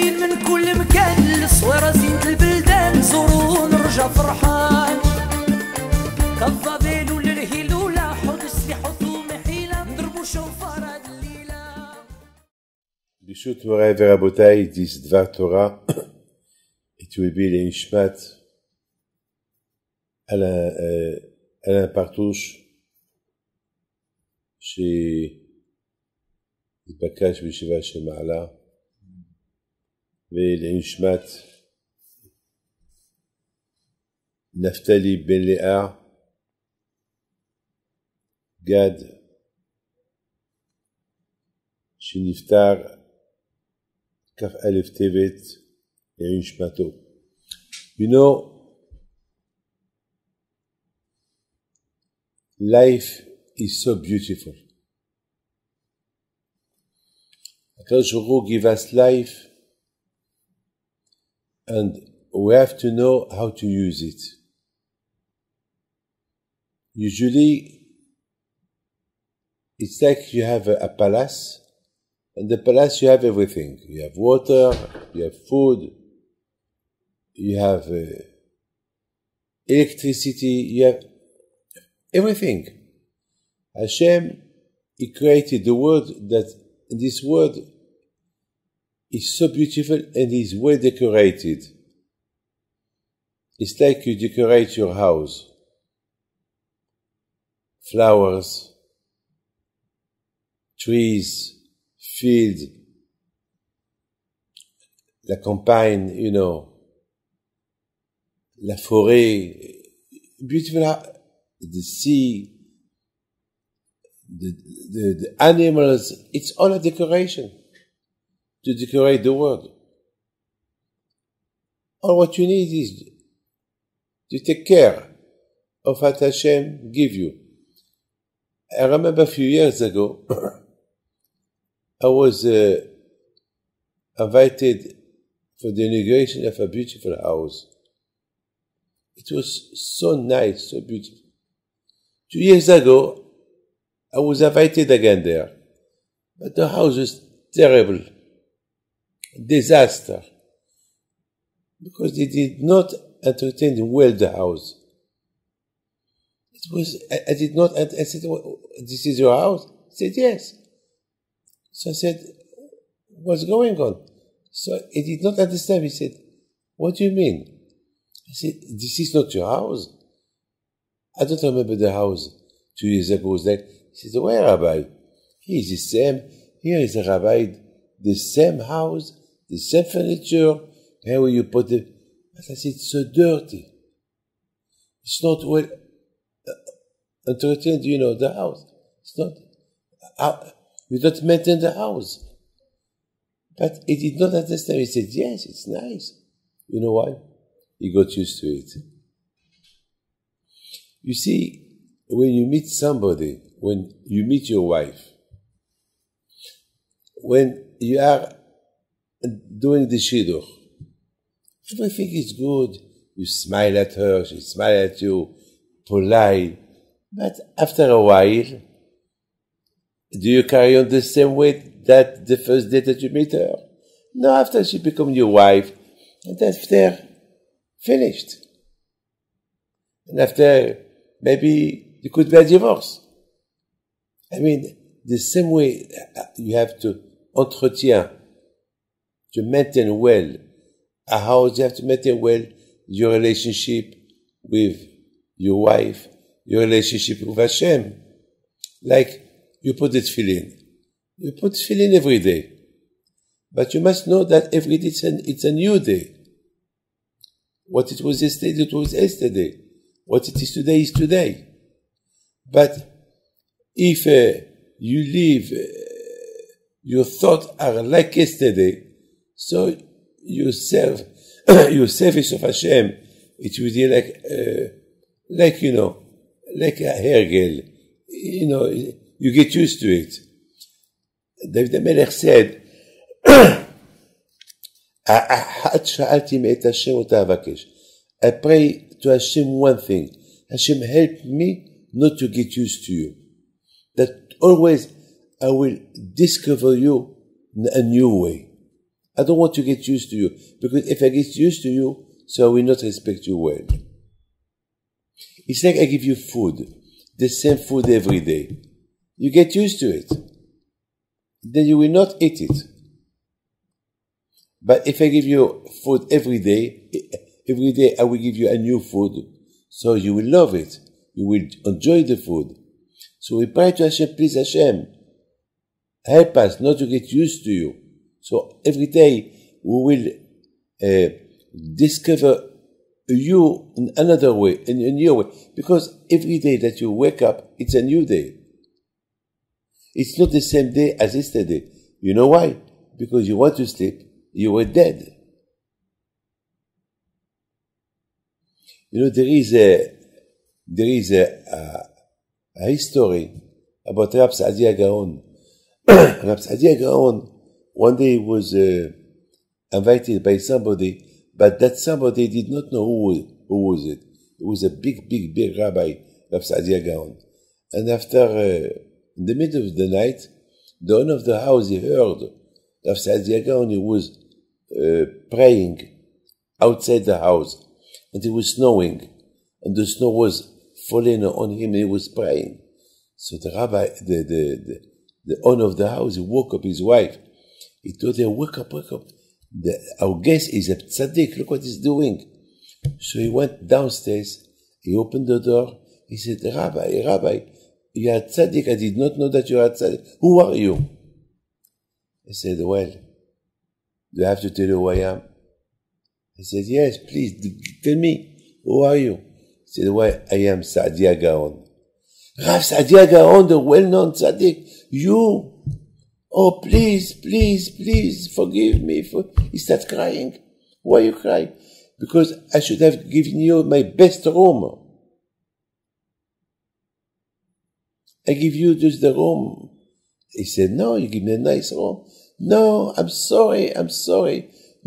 جايين من كل مكان للصويرة زينة البلدان زوروا ونرجع فرحان كالضبيل وللهيلولة حوض السلاح وثوم حيلة نضربوا شوفار هاد الليلة. ברשות מוריי ורבותיי, this דבר תורה, it will be לנשמת אלן פרטוש, שהתבקש בישיבה שמעלה, ולנשמת נפתלי בן לאה, גד, שנפטר כ"א טבת לנשמתו. You know, life is so beautiful. Because Guru give us life, and we have to know how to use it. Usually, it's like you have a palace, and the palace you have everything. You have water, you have food, you have electricity, you have everything. Hashem, He created the world that this world is so beautiful and is well decorated. It's like you decorate your house. Flowers, trees, fields, la campagne, you know, la forêt, beautiful, the sea, the animals, it's all a decoration to decorate the world. All what you need is to take care of what Hashem give you. I remember a few years ago, I was invited for the inauguration of a beautiful house. It was so nice, so beautiful. 2 years ago, I was invited again there, but the house was terrible, disaster, because they did not entertain well the house. It was, I did not, I said, this is your house? He said, yes. So I said, what's going on? So he did not understand. He said, what do you mean? I said, this is not your house. I don't remember the house 2 years ago. Was like, he said, where, Rabbi? He is the same. Here is a Rabbi, the same house, the same furniture. Where will you put it? But I said, it's so dirty. It's not well entertained, you know, the house. It's not, we don't maintain the house. But he did not understand. He said, yes, it's nice. You know why? He got used to it. You see, when you meet somebody, when you meet your wife, when you are doing the shidduch, everything is good. You smile at her, she smiles at you, polite. But after a while, do you carry on the same way that the first day that you meet her? No, after she becomes your wife, and after, finished. And after, maybe there could be a divorce. I mean, the same way you have to entretien, to maintain well a house, you have to maintain well your relationship with your wife, your relationship with Hashem. Like, you put the tefillin. You put tefillin every day. But you must know that every day it's a new day. What it was yesterday, it was yesterday. What it is today is today. But if you leave, your thoughts are like yesterday, so you serve, your service of Hashem, it will be like, you know, like a hergel. You know, you get used to it. David HaMelech said, I pray to Hashem one thing. Hashem, help me not to get used to you. That always I will discover you in a new way. I don't want to get used to you, because if I get used to you, so I will not respect you well. It's like I give you food, the same food every day. You get used to it. Then you will not eat it. But if I give you food every day I will give you a new food, so you will love it. You will enjoy the food. So we pray to Hashem, please Hashem, help us not to get used to you. So every day we will discover you in another way, in a new way. Because every day that you wake up, it's a new day. It's not the same day as yesterday. You know why? Because you want to sleep, you were dead. You know, there is a history about Rab Saadia Gaon. Rab Saadia Gaon, one day was invited by somebody, but that somebody did not know who was it. It was a big rabbi, Rab Saadia Gaon. And after, in the middle of the night, the owner of the house, he heard Rab Saadia Gaon, he was praying outside the house. And it was snowing, and the snow was falling on him, and he was praying. So the rabbi, the owner of the house, he woke up his wife. He told her, wake up. Our guest is a tzaddik, look what he's doing. So he went downstairs, he opened the door, he said, Rabbi, you are a tzaddik, I did not know that you are a tzaddik. Who are you? He said, well, do I have to tell you who I am? He said, yes, please, tell me, who are you? He said, well, I am Saadia Gaon. Rav Saadia Gaon, the well-known tzaddik, you? Oh, please, forgive me. He starts crying. Why are you crying? Because I should have given you my best room. I give you just the room. He said, no, you give me a nice room. No, I'm sorry.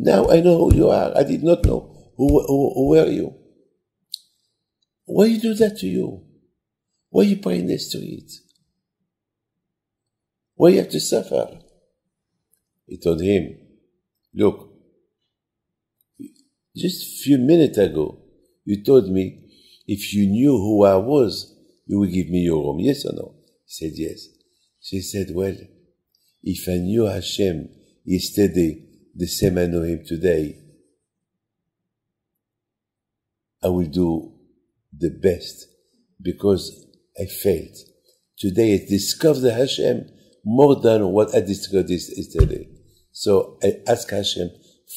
Now I know who you are. I did not know. Who were you? Why you do that to you? Why you pray in the street? Why you have to suffer? He told him, look, just a few minutes ago, you told me if you knew who I was, you would give me your room. Yes or no? He said, yes. She said, well, if I knew Hashem yesterday, the same I know him today, I will do the best, because I failed. Today I discovered Hashem more than what I discovered yesterday. So I ask Hashem,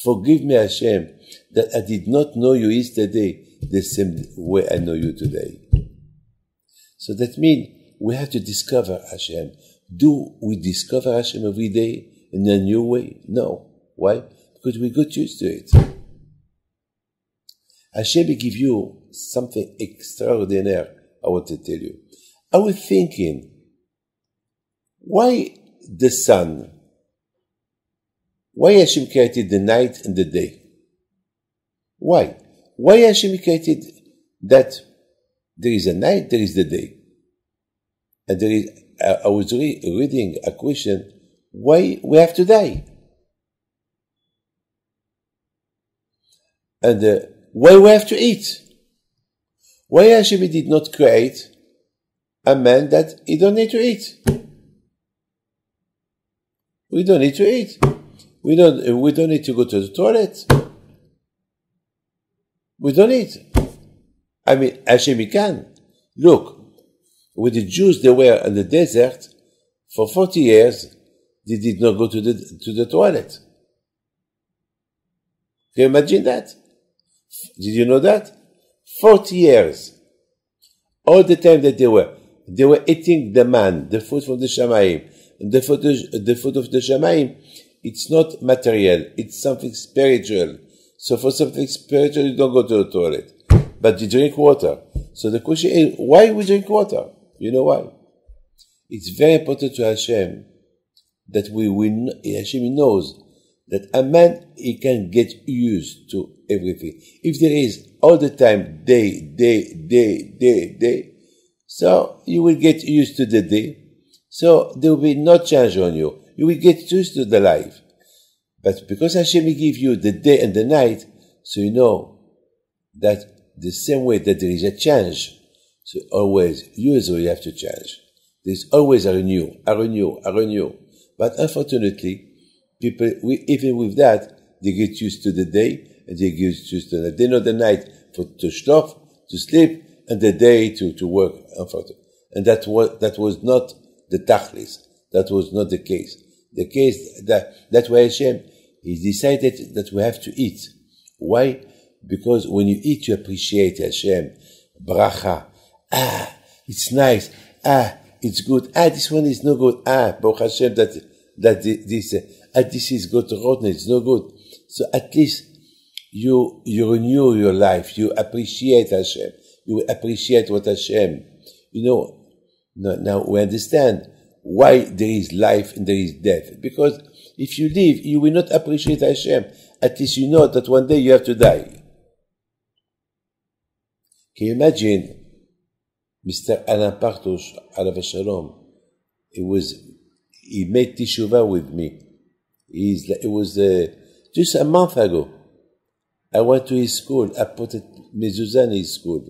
forgive me Hashem, that I did not know you yesterday the same way I know you today. So that means we have to discover Hashem. Do we discover Hashem every day in a new way? No. Why? Because we got used to it. Hashem will give you something extraordinary, I want to tell you. I was thinking, why the sun? Why Hashem created the night and the day? Why? Why Hashem created that there is a night, there is the day? And there is, I was reading a question, why we have to die? And why we have to eat? Why Hashem did not create a man that he don't need to eat? We don't need to eat. We don't need to go to the toilet. We don't need. I mean, Hashem can. Look, with the Jews, they were in the desert for 40 years. They did not go to the toilet. Can you imagine that? Did you know that? 40 years. All the time that they were eating the man, the food from the Shamayim. And the food of the Shamayim, it's not material, it's something spiritual. So for something spiritual, you don't go to the toilet. But you drink water. So the question is, why we drink water? You know why? It's very important to Hashem that Hashem knows that a man, he can get used to everything. If there is all the time day, so you will get used to the day. So there will be no change on you. You will get used to the life. But because Hashem give you the day and the night, so you know that the same way that there is a change, so always, you as well, you have to change. There's always a renew. But unfortunately, people, even with that, they get used to the day, and they get used to the night. They know the night to sleep, and the day to work, unfortunately. And that was not the tachlis. That was not the case. The case, that's why Hashem, He decided that we have to eat. Why? Because when you eat, you appreciate Hashem. Bracha. It's nice. It's good. This one is no good. Baruch Hashem, this is good rotten. It's no good. So at least you renew your life. You appreciate Hashem. You appreciate what Hashem. Now we understand why there is life and there is death. Because if you live, you will not appreciate Hashem. At least you know that one day you have to die. Can you imagine Mr. Alain Partosh, alav shalom? He made teshuvah with me. It was just a month ago. I went to his school. I put a mezuzah in his school.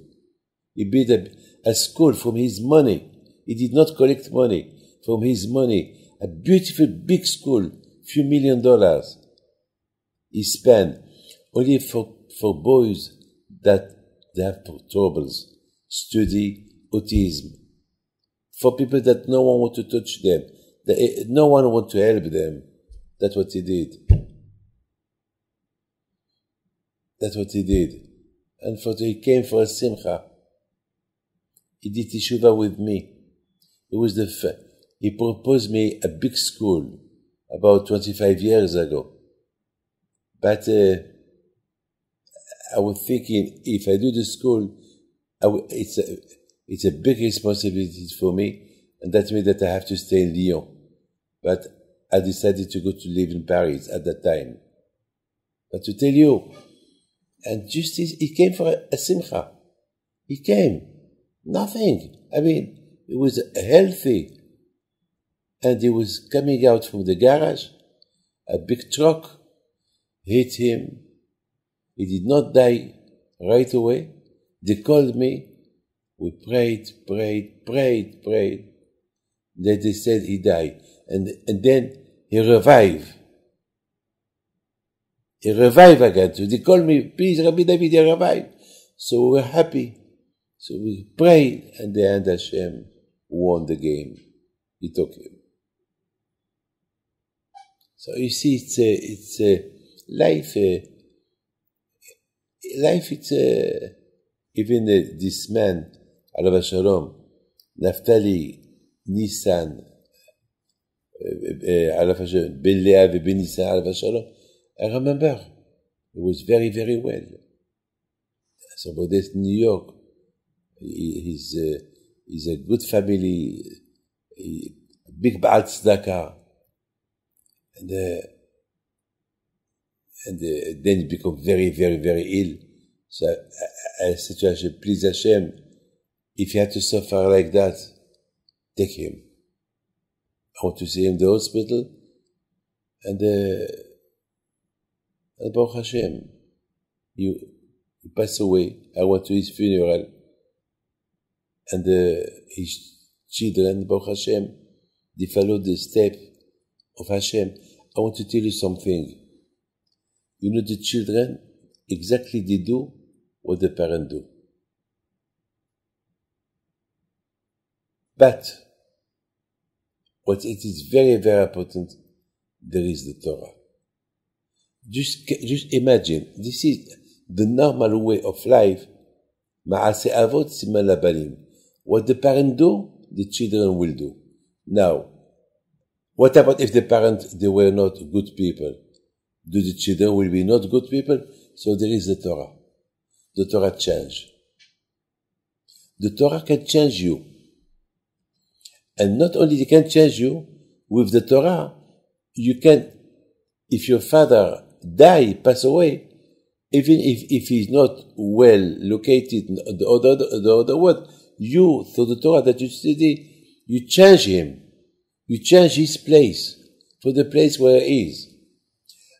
He built a school from his money. He did not collect money. From his money. A beautiful big school. Few $1 million. He spent only for boys that they have troubles. Study, autism. For people that no one want to touch them. No one want to help them. That's what he did. And he came for a simcha. He did teshuvah with me. He proposed me a big school about 25 years ago. But I was thinking, if I do the school, it's a big responsibility for me, and that means that I have to stay in Lyon. But I decided to go to live in Paris at that time. But to tell you, and just he came for a simcha. He came. Nothing. I mean, he was healthy. And he was coming out from the garage. A big truck hit him. He did not die right away. They called me. We prayed. Then they said he died. And then he revived. He revived again. So they called me, please, Rabbi David, he revived. So we were happy. So we prayed, and the end Hashem won the game. He took him. So you see, it's life. Life, even this man, alav shalom, Naftali, Nissan, alav shalom, Ben Leah Ben Nissan, alav shalom. I remember, it was very, very well. Somebody in New York, he's a good family, big Ba'al Tzedakah. And then he became very, very, very ill. So I said to Hashem, please Hashem, if you have to suffer like that, take him. I want to see him in the hospital. And Baruch Hashem, he passed away. I went to his funeral. And his children, Baruch Hashem, they followed the step of Hashem. I want to tell you something. You know, the children, exactly they do what the parents do. But, what it is very, very important, there is the Torah. Just imagine, this is the normal way of life. Ma'aseh avot siman labanim. What the parents do, the children will do. Now, what about if the parents, they were not good people? Do the children will be not good people? So there is the Torah. The Torah change. The Torah can change you. And not only it can change you, with the Torah, you can, if your father die, pass away, even if he's not well located in the other world, you, through the Torah that you study, you change him. You change his place for the place where he is.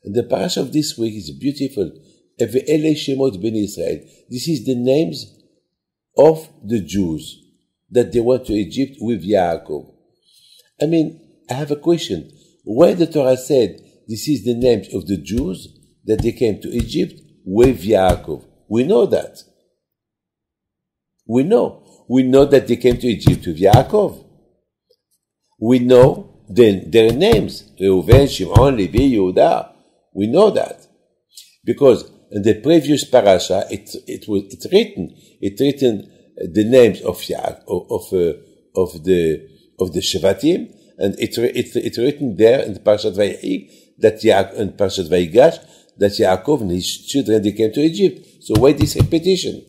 And the parasha of this week is beautiful. Ve'ele Shemot Ben Israel. This is the names of the Jews that they went to Egypt with Yaakov. I mean, I have a question. Why the Torah said this is the names of the Jews that they came to Egypt with Yaakov? We know that. We know that they came to Egypt with Yaakov. We know their names. Reuven, Shimon, Levi, Yehuda. We know that. Because in the previous parasha, it's written the names of the Shevatim, and it's written there in the Parashat Vayehi in Parashat Vayigash that Yaakov and his children they came to Egypt. So why this repetition?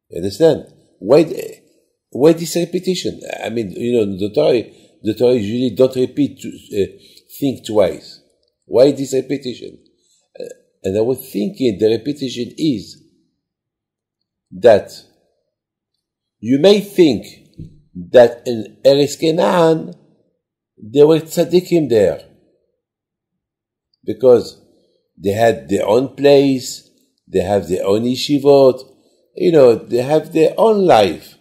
You understand? Why this repetition? I mean, the Torah usually don't repeat think twice. Why this repetition? And I was thinking the repetition is that you may think that in Eretz Canaan there were tzaddikim there because they had their own place, they have their own yeshivot, they have their own life.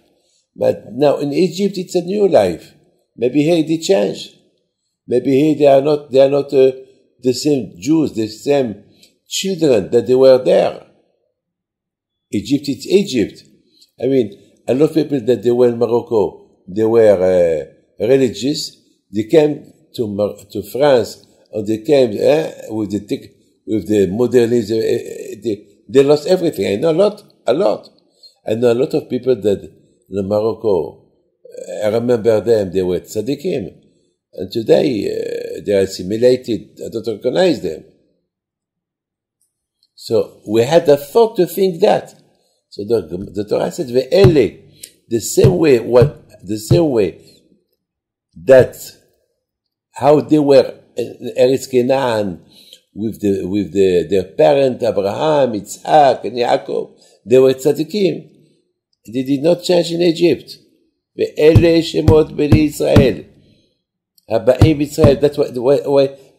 But now in Egypt it's a new life. Maybe here they change. Maybe here they are not the same Jews, the same children that they were there. Egypt, it's Egypt. I mean, a lot of people that they were in Morocco, they were religious. They came to France, and they came with the modernism. They lost everything. I know a lot. I know a lot of people that in Morocco. I remember them. They were tzaddikim, and today they are assimilated. I don't recognize them. So we had a thought to think that. So the Torah said, "Ve'ele," the same way that how they were in Eretz Canaan with their parent Abraham, Yitzhak, and Yaakov, they were tzaddikim. They did not change in Egypt. Ve'ele Shemot Bnei Israel. Haba'im Israel.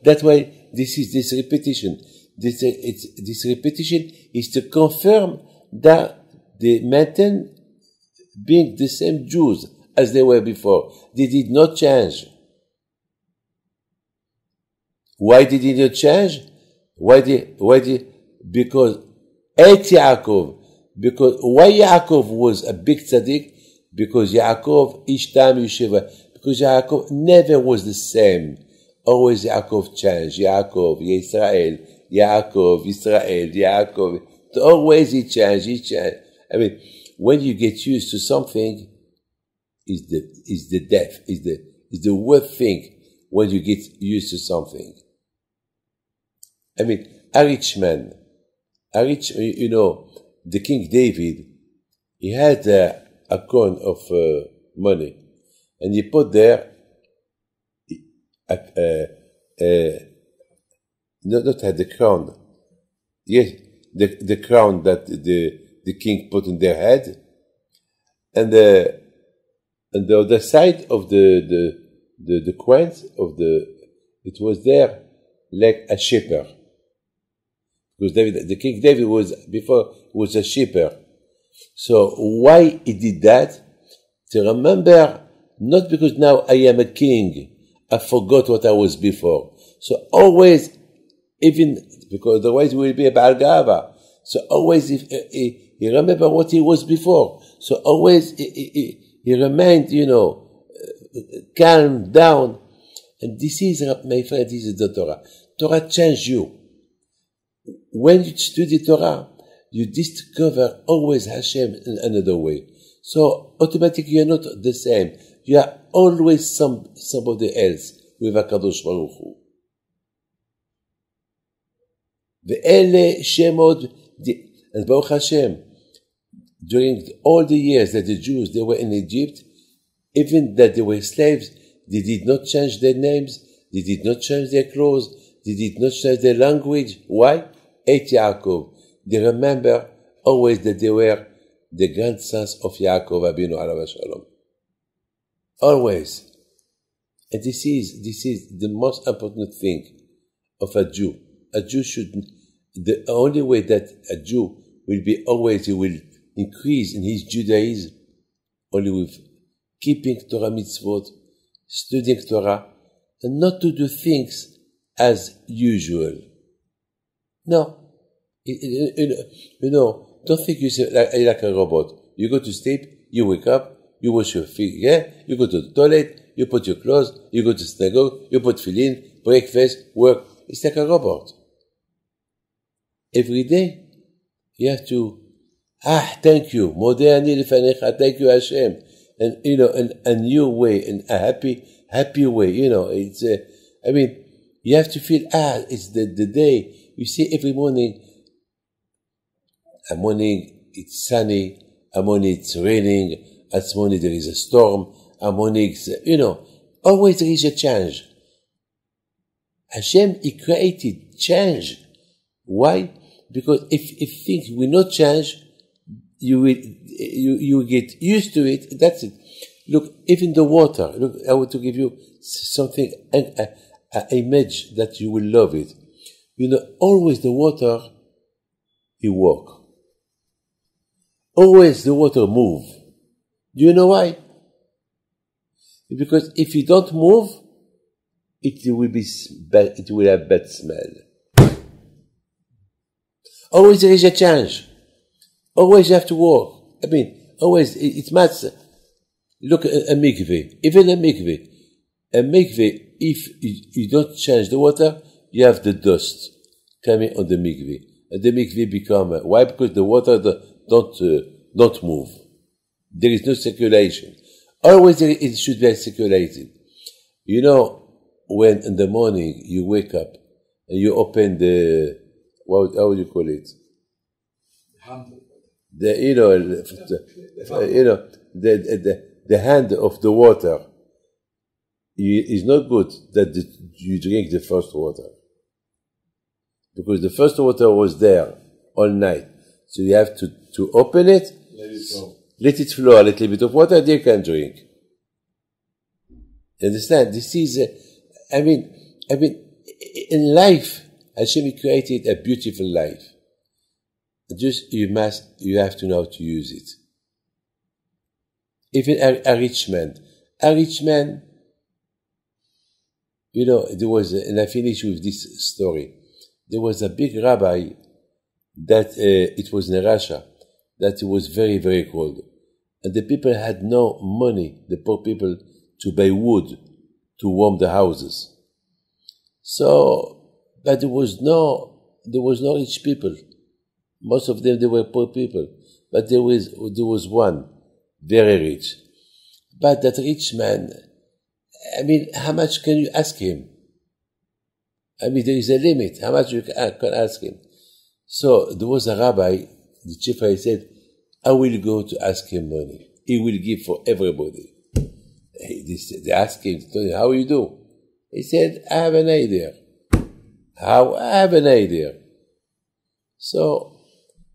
That's why this repetition. This repetition is to confirm that they maintain being the same Jews as they were before. They did not change. Why did they not change? Because at Yaakov. Because why Yaakov was a big tzaddik? Because Yaakov each time Yeshua. Because Yaakov never was the same. Always Yaakov changed. Yaakov, Yisrael, Yaakov, Israel, Yaakov. Always he changed. I mean, when you get used to something, is the worst thing when you get used to something. I mean, a rich man, the King David, he had a coin of money, and he put there not had the crown. Yes, the crown that the king put in their head, and the other side of the coins it was there like a shepherd. Because the King David was a shepherd. So why he did that? To remember, not because now I am a king, I forgot what I was before. So always, even because otherwise he will be a Baal Gava. So always he remember what he was before. So always he remained, calm down. And this is, my friend, this is the Torah. Torah changes you. When you study Torah, you discover always Hashem in another way. So automatically you're not the same. You are always somebody else with HaKadosh Baruch Hu. Ve'ele Shemot, and Baruch Hashem, during all the years that the Jews, they were in Egypt, even that they were slaves, they did not change their names, they did not change their clothes, they did not change their language. Why? Et Yaakov. They remember always that they were the grandsons of Yaakov Abinu alav shalom. Always. And this is the most important thing of a Jew. A Jew should, the only way that a Jew will be always, he will increase in his Judaism, only with keeping Torah mitzvot, studying Torah, and not to do things as usual. No. Don't think you're like a robot. You go to sleep, you wake up, you wash your feet, you go to the toilet, you put your clothes, you go to synagogue, you put tefillin, breakfast, work. It's like a robot. Every day, you have to, thank you, Modeh ani lefanecha, thank you Hashem. And, a new way, and a happy way, it's, you have to feel, it's the day. You see every morning, a morning it's sunny, a morning it's raining, a morning there is a storm, a morning always there is a change. Hashem, He created change. Why? Because if things will not change, you will get used to it. That's it. Look, even the water. Look, I want to give you something, an image that you will love it. Always the water, it walk. Always the water move. Do you know why? Because if you don't move, it will be bad. It will have bad smell. Always there is a change. Always you have to walk. Always it matters. Look at a mikveh. Even a mikveh. A mikveh, if you don't change the water, you have the dust coming on the mikveh. And the mikveh become, why? Because the water don't move. There is no circulation. Always it should be circulated. When in the morning you wake up and you open how would you call it? The hand of the water is not good that you drink the first water. Because the first water was there all night. So you have to open it, let it flow a little bit of water, then you can drink. Understand? This is, in life, Hashem created a beautiful life. Just you have to know how to use it. Even a rich man, there was, and I finish with this story. There was a big rabbi that it was in Russia, that it was very, very cold. And the people had no money, the poor people, to buy wood to warm the houses. So, but there was no rich people. Most of them, they were poor people. But there was one, very rich. But that rich man, how much can you ask him? There is a limit, how much you can ask him. So there was a rabbi, the chief rabbi said, I will go to ask him money. He will give for everybody. They asked him, how you do? He said, I have an idea. How? I have an idea. So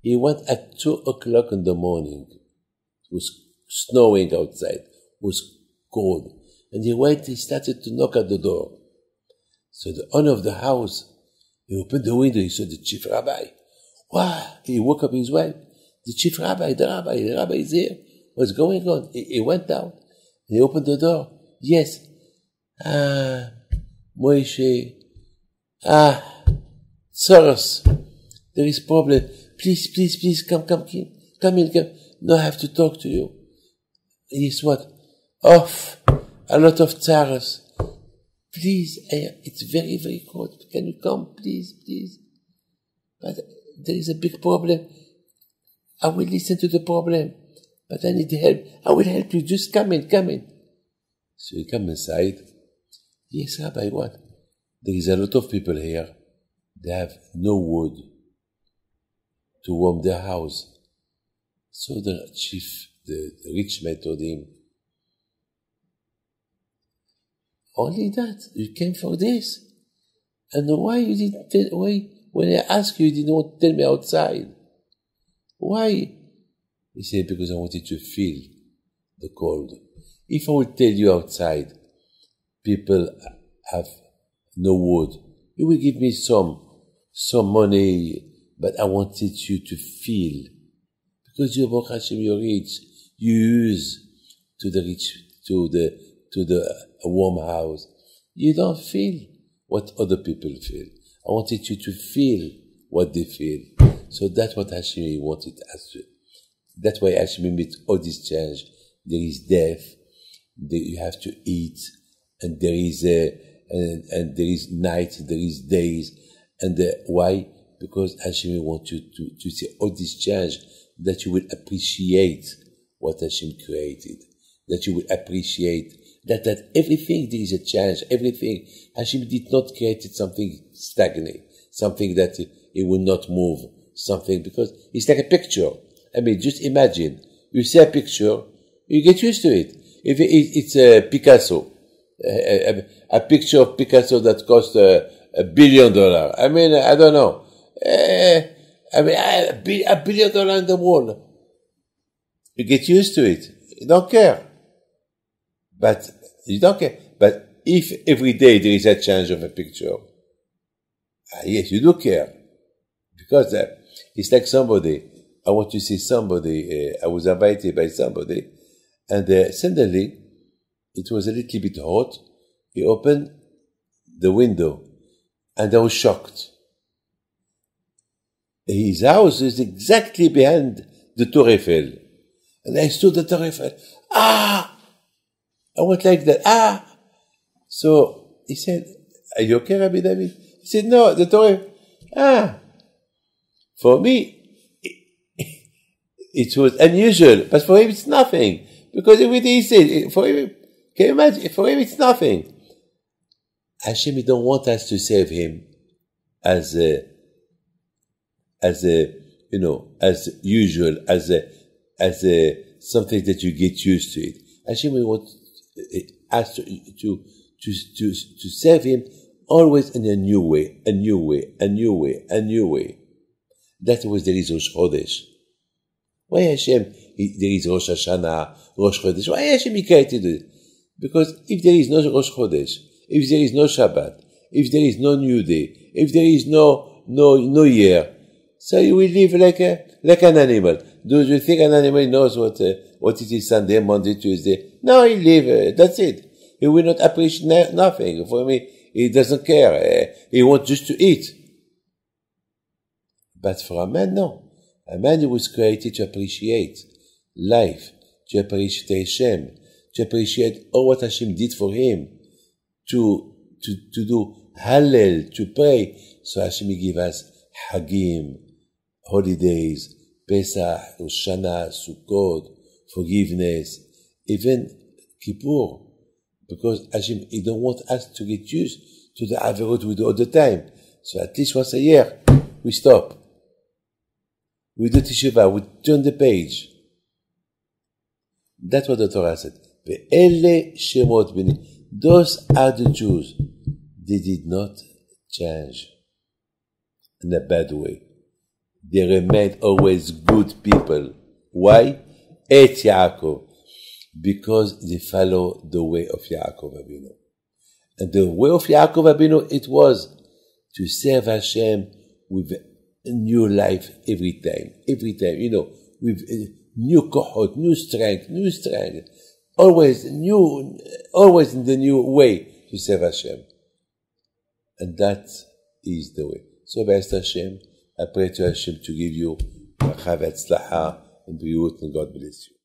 he went at 2 o'clock in the morning. It was snowing outside. It was cold. And he started to knock at the door. So the owner of the house, he opened the window, he saw the chief rabbi. Wow! He woke up his wife. The chief rabbi, the rabbi is here. What's going on? He went down. He opened the door. Yes. Moshe. Soros. There is problem. Please, come in. No, I have to talk to you. Yes, what? Off. A lot of tsaros. Please, it's very, very cold. Can you come, please? But there is a big problem. I will listen to the problem. But I need help. I will help you. Just come in. So he come inside. Yes, Rabbi, what? There is a lot of people here. They have no wood to warm their house. So the chief, the rich man told him, only that? You came for this? And why you didn't tell, when I asked you, you didn't want to tell me outside? Why? He said, because I wanted to feel the cold. If I would tell you outside, people have no wood. You will give me some money, but I wanted you to feel. Because you're Baruch Hashem, you're rich. You use to the rich, to the warm house. You don't feel what other people feel. I wanted you to feel what they feel. So that's what Hashem wanted us to. That's why Hashem made all this change. There is death, you have to eat, and there is and there is night, there is days, and why? Because Hashem wants you to see all this change, that you will appreciate what Hashem created, that you will appreciate that everything there is a change, everything. Hashem did not create something stagnant, something that it will not move, something, because it's like a picture. I mean, just imagine, you see a picture, you get used to it. If it's a Picasso, a picture of Picasso that cost $1 billion. I mean, I don't know. I mean, $1 billion in the wall. You get used to it. You don't care. But you don't care. But if every day there is a change of a picture, yes, you do care. Because it's like somebody, I want to see somebody, I was invited by somebody, and suddenly it was a little bit hot. He opened the window, and I was shocked. His house is exactly behind the Tour Eiffel. And I stood at the Tour Eiffel. I went like that. So he said, "Are you okay, Rabbi David?" He said, "No, the Tour Eiffel." For me, it was unusual, but for him it's nothing. Because everything he said, for him, can you imagine? For him it's nothing. Hashem don't want us to save him as usual, as something that you get used to it. Hashem wants us to serve him always in a new way, a new way, a new way, a new way. That was the reason Rosh Chodesh. Why Hashem, there is Rosh Hashanah, Rosh Chodesh? Why Hashem created it? Because if there is no Rosh Chodesh, if there is no Shabbat, if there is no new day, if there is no year, so you will live like an animal. Do you think an animal knows what it is Sunday, Monday, Tuesday? No, he live, that's it. He will not appreciate nothing. For me, he doesn't care. He wants just to eat. But for a man, no. A man who was created to appreciate life, to appreciate Hashem, to appreciate all what Hashem did for him, to do Hallel, to pray. So Hashem give us Hagim, holidays, Pesach, Rosh Hashanah, Sukkot, forgiveness, even Kippur. Because Hashem, He don't want us to get used to the Averot we do all the time. So at least once a year, we stop. We do Teshuvah, we turn the page. That's what the Torah said. Ve'ele shemot bini. Those are the Jews. They did not change in a bad way. They remained always good people. Why? Et Yaakov. Because they follow the way of Yaakov Avinu. And the way of Yaakov Avinu, it was to serve Hashem with a new life every time, with new kohot, new strength, always in the new way to serve Hashem. And that is the way. So, B'ez Hashem, I pray to Hashem to give you bracha v'atzlacha and briut, and God bless you.